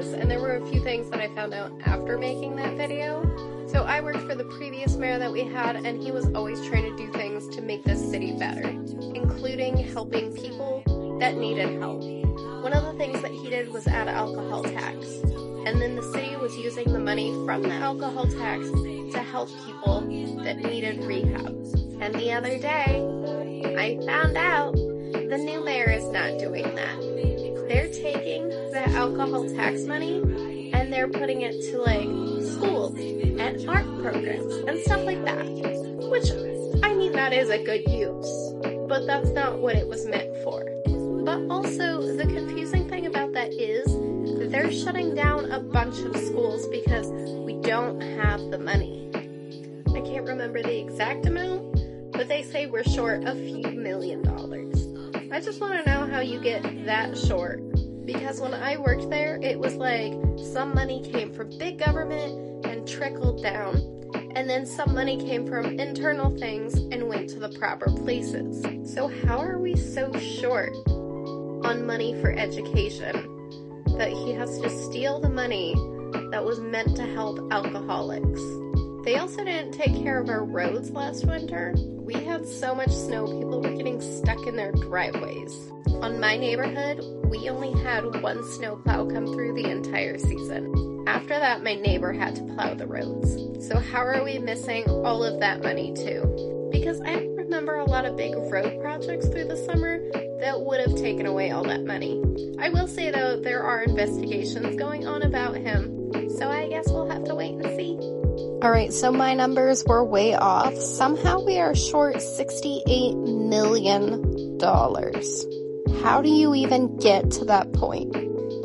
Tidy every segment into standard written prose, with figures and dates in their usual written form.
this, and there were a few things that I found out after making that video. So I worked for the previous mayor that we had, and he was always trying to do things to make this city better, including helping people that needed help. One of the things that he did was add alcohol tax, and then the city was using the money from the alcohol tax to help people that needed rehab. And the other day, I found out the new mayor is not doing that. They're taking the alcohol tax money and they're putting it to like schools and art programs and stuff like that. Which, I mean, that is a good use, but that's not what it was meant for. But also, the confusing thing about that is they're shutting down a bunch of schools because we don't have the money. I can't remember the exact amount, but they say we're short a few $1 million. I just want to know how you get that short, because when I worked there, it was like some money came from big government and trickled down, and then some money came from internal things and went to the proper places. So how are we so short on money for education that he has to steal the money that was meant to help alcoholics? They also didn't take care of our roads last winter. We had so much snow, people were getting stuck in their driveways. On my neighborhood, we only had one snowplow come through the entire season. After that, my neighbor had to plow the roads. So how are we missing all of that money too? Because I don't remember a lot of big road projects through the summer that would have taken away all that money. I will say though, there are investigations going on about him, so I guess we'll have to wait and see. Alright, so my numbers were way off. Somehow we are short $68 million. How do you even get to that point?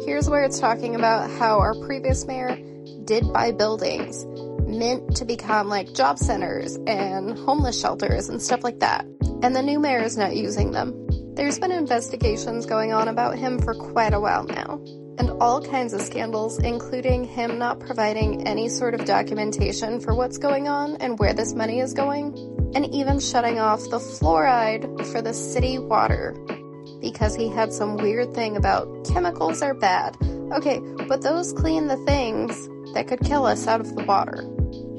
Here's where it's talking about how our previous mayor did buy buildings meant to become like job centers and homeless shelters and stuff like that. And the new mayor is not using them. There's been investigations going on about him for quite a while now, and all kinds of scandals, including him not providing any sort of documentation for what's going on and where this money is going, and even shutting off the fluoride for the city water because he had some weird thing about chemicals are bad. Okay, but those clean the things that could kill us out of the water.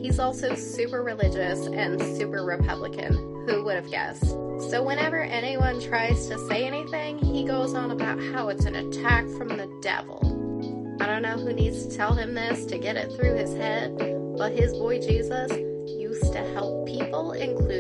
He's also super religious and super Republican. Who would have guessed? So whenever anyone tries to say anything, he goes on about how it's an attack from the devil. I don't know who needs to tell him this to get it through his head, but his boy Jesus used to help people, including